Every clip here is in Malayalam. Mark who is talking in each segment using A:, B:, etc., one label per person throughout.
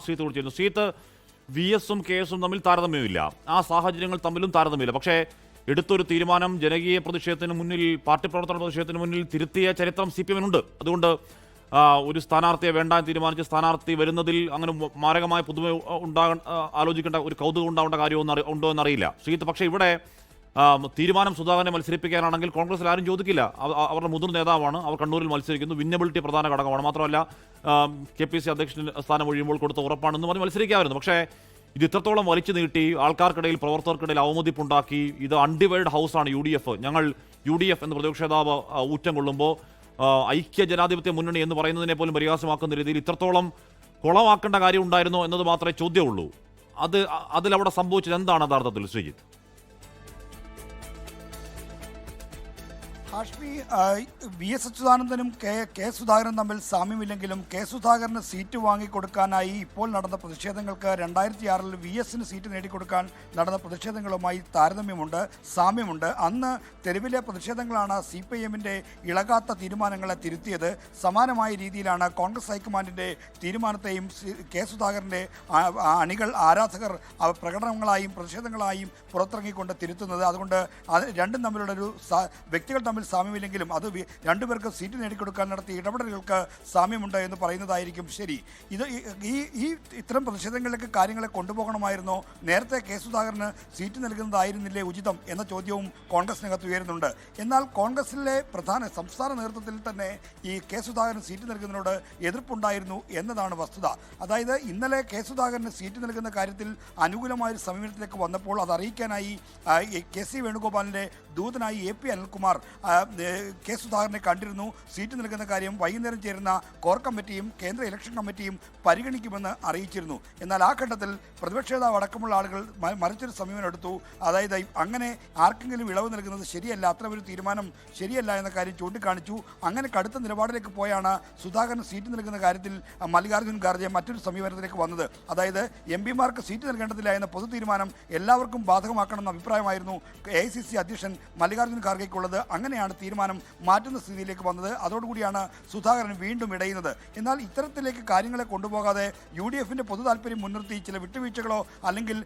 A: സീത്ത് കുറിച്ചിരുന്നു. സീത്ത് വി എസും കെ എസും തമ്മിൽ താരതമ്യമില്ല, ആ സാഹചര്യങ്ങൾ തമ്മിലും താരതമ്യമില്ല. പക്ഷേ എടുത്തൊരു തീരുമാനം ജനകീയ പ്രതിഷേധത്തിന് മുന്നിൽ, പാർട്ടി പ്രവർത്തന പ്രതിഷേധത്തിന് മുന്നിൽ തിരുത്തിയ ചരിത്രം CPM നുണ്ട്. അതുകൊണ്ട് ഒരു സ്ഥാനാർത്ഥിയെ വേണ്ടാൻ തീരുമാനിച്ച് സ്ഥാനാർത്ഥി വരുന്നതിൽ അങ്ങനെ മാരകമായ പുതുമ ആലോചിക്കേണ്ട ഒരു കൗതുകം ഉണ്ടാവേണ്ട കാര്യമൊന്നും ഉണ്ടോ എന്നറിയില്ല ശ്രീത്ത്. പക്ഷേ ഇവിടെ തീരുമാനം സുധാകരനെ മത്സരിപ്പിക്കാനാണെങ്കിൽ കോൺഗ്രസിൽ ആരും ചോദിക്കില്ല. അവരുടെ മുതിർന്ന നേതാവാണ്, അവർ കണ്ണൂരിൽ മത്സരിക്കുന്നു, വിന്നബിലിറ്റി പ്രധാന ഘടകമാണ്. മാത്രമല്ല KPC അധ്യക്ഷൻ സ്ഥാനം ഒഴിയുമ്പോൾ കൊടുത്ത ഉറപ്പാണെന്ന് പറഞ്ഞ് മത്സരിക്കാമായിരുന്നു. പക്ഷേ ഇത് ഇത്രത്തോളം വലിച്ചു നീട്ടി ആൾക്കാർക്കിടയിൽ, പ്രവർത്തകർക്കിടയിൽ അവമതിപ്പുണ്ടാക്കി. ഇത് അൺഡിവൈഡ് ഹൗസാണ് UDF. ഞങ്ങൾ UDF എന്ന് പ്രതിപക്ഷ നേതാവ് ഊറ്റം കൊള്ളുമ്പോൾ ഐക്യ ജനാധിപത്യ മുന്നണി എന്ന് പറയുന്നതിനെ പോലും പരിഹാസമാക്കുന്ന രീതിയിൽ ഇത്രത്തോളം കുളമാക്കേണ്ട കാര്യം ഉണ്ടായിരുന്നോ എന്നത് മാത്രമേ ചോദ്യമുള്ളൂ. അതിലവിടെ സംഭവിച്ചത് എന്താണ് യഥാർത്ഥത്തിൽ ശ്രീജിത്ത്?
B: ഹാഷ്മി, VS അച്യുതാനന്ദനും കെ സുധാകരനും തമ്മിൽ സാമ്യമില്ലെങ്കിലും കെ സുധാകരന് സീറ്റ് വാങ്ങിക്കൊടുക്കാനായി ഇപ്പോൾ നടന്ന പ്രതിഷേധങ്ങൾക്ക് 2006 VSന് സീറ്റ് നേടിക്കൊടുക്കാൻ നടന്ന പ്രതിഷേധങ്ങളുമായി താരതമ്യമുണ്ട്, സാമ്യമുണ്ട്. അന്ന് തെരുവിലെ പ്രതിഷേധങ്ങളാണ് CPIMന്റെ ഇളകാത്ത തീരുമാനങ്ങളെ തിരുത്തിയത്. സമാനമായ രീതിയിലാണ് കോൺഗ്രസ് ഹൈക്കമാൻഡിൻ്റെ തീരുമാനത്തെയും കെ സുധാകരൻ്റെ അണികൾ, ആരാധകർ പ്രകടനങ്ങളായും പ്രതിഷേധങ്ങളായും പുറത്തിറങ്ങിക്കൊണ്ട് തിരുത്തുന്നത്. അതുകൊണ്ട് രണ്ടും തമ്മിലുള്ളൊരു വ്യക്തികൾ തമ്മിൽ സാമ്യമില്ലെങ്കിലും അത് രണ്ടുപേർക്ക് സീറ്റ് നേടിക്കൊടുക്കാൻ നടത്തിയ ഇടപെടലുകൾക്ക് സാമ്യമുണ്ട് എന്ന് പറയുന്നതായിരിക്കും ശരി. ഈ ഇത്തരം പ്രതിഷേധങ്ങളിലേക്ക് കാര്യങ്ങളെ കൊണ്ടുപോകണമായിരുന്നോ? നേരത്തെ കെ സുധാകരന് സീറ്റ് നൽകുന്നതായിരുന്നില്ലേ ഉചിതം എന്ന ചോദ്യവും കോൺഗ്രസിനകത്ത് ഉയരുന്നുണ്ട്. എന്നാൽ കോൺഗ്രസിലെ പ്രധാന സംസ്ഥാന നേതൃത്വത്തിൽ തന്നെ ഈ കെ സുധാകരന് സീറ്റ് നൽകുന്നതിനോട് എതിർപ്പുണ്ടായിരുന്നു എന്നതാണ് വസ്തുത. അതായത് ഇന്നലെ കെ സുധാകരന് സീറ്റ് നൽകുന്ന കാര്യത്തിൽ അനുകൂലമായൊരു സമീപനത്തിലേക്ക് വന്നപ്പോൾ അത് അറിയിക്കാനായി KC വേണുഗോപാലിൻ്റെ ദൂതനായി AP അനിൽകുമാർ കെ സുധാകരനെ കണ്ടിരുന്നു. സീറ്റ് നൽകുന്ന കാര്യം വൈകുന്നേരം ചേരുന്ന കോർ കമ്മിറ്റിയും കേന്ദ്ര ഇലക്ഷൻ കമ്മിറ്റിയും പരിഗണിക്കുമെന്ന് അറിയിച്ചിരുന്നു. എന്നാൽ ആ ഘട്ടത്തിൽ പ്രതിപക്ഷ നേതാവ് അടക്കമുള്ള ആളുകൾ മറിച്ചൊരു സമീപനം എടുത്തു. അതായത് അങ്ങനെ ആർക്കെങ്കിലും ഇളവ് നൽകുന്നത് ശരിയല്ല, അത്തരമൊരു തീരുമാനം ശരിയല്ല എന്ന കാര്യം ചൂണ്ടിക്കാണിച്ചു. അങ്ങനെ കടുത്ത നിലപാടിലേക്ക് പോയാണ് സുധാകരന് സീറ്റ് നൽകുന്ന കാര്യത്തിൽ മല്ലികാർജ്ജുൻ ഖാർഗെ മറ്റൊരു സമീപനത്തിലേക്ക് വന്നത്. അതായത് MP മാർക്ക് സീറ്റ് നൽകേണ്ടതില്ല എന്ന പൊതു തീരുമാനം എല്ലാവർക്കും ബാധകമാക്കണമെന്ന അഭിപ്രായമായിരുന്നു AICC അധ്യക്ഷൻ മല്ലികാർജ്ജുൻ ഖാർഗെക്കുള്ളത്. അങ്ങനെയാണ് തീരുമാനം മാറ്റുന്ന സ്ഥിതിയിലേക്ക് വന്നത്. അതോടുകൂടിയാണ് സുധാകരൻ വീണ്ടും ഇടയുന്നത്. എന്നാൽ ഇത്തരത്തിലേക്ക് കാര്യങ്ങളെ കൊണ്ടുപോകാതെ UDFന്റെ പൊതു താല്പര്യം മുൻനിർത്തി ചില വിട്ടുവീഴ്ചകളോ അല്ലെങ്കിൽ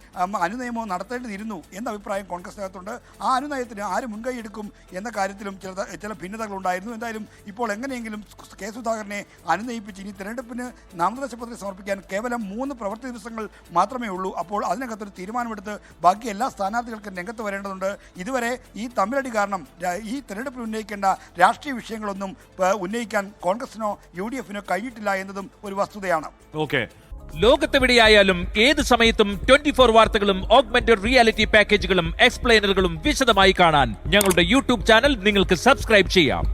B: അനുനയമോ നടത്തേണ്ടിയിരുന്നു എന്ന അഭിപ്രായം കോൺഗ്രസിനകത്തുണ്ട്. ആ അനുനയത്തിന് ആര് മുൻകൈ എടുക്കും എന്ന കാര്യത്തിലും ചില ഭിന്നതകളുണ്ടായിരുന്നു. എന്തായാലും ഇപ്പോൾ എങ്ങനെയെങ്കിലും കെ സുധാകരനെ അനുനയിപ്പിച്ച് ഇനി തിരഞ്ഞെടുപ്പിന് നാമനിർദ്ദേശ പത്രിക സമർപ്പിക്കാൻ കേവലം 3 പ്രവൃത്തി ദിവസങ്ങൾ മാത്രമേ ഉള്ളൂ. അപ്പോൾ അതിനകത്തൊരു തീരുമാനമെടുത്ത് ബാക്കി എല്ലാ സ്ഥാനാർത്ഥികൾക്കും രംഗത്ത് വരേണ്ടതുണ്ട്. ഇതുവരെ ഈ തമ്മിലടി കാരണം ഈ തെരഞ്ഞെടുപ്പിൽ ഉന്നയിക്കേണ്ട രാഷ്ട്രീയ വിഷയങ്ങളൊന്നും ഉന്നയിക്കാൻ കോൺഗ്രസിനോ UDFനോ കഴിഞ്ഞിട്ടില്ല എന്നതും ഒരു വസ്തുതയാണ്.
C: ലോകത്തെവിടെയായാലും ഏത് സമയത്തും 24 വാർത്തകളും ഓഗ്മെന്റഡ് റിയാലിറ്റി പാക്കേജുകളും എക്സ്പ്ലെയിനറുകളും വിശദമായി കാണാൻ ഞങ്ങളുടെ YouTube ചാനൽ നിങ്ങൾക്ക് സബ്സ്ക്രൈബ് ചെയ്യാം.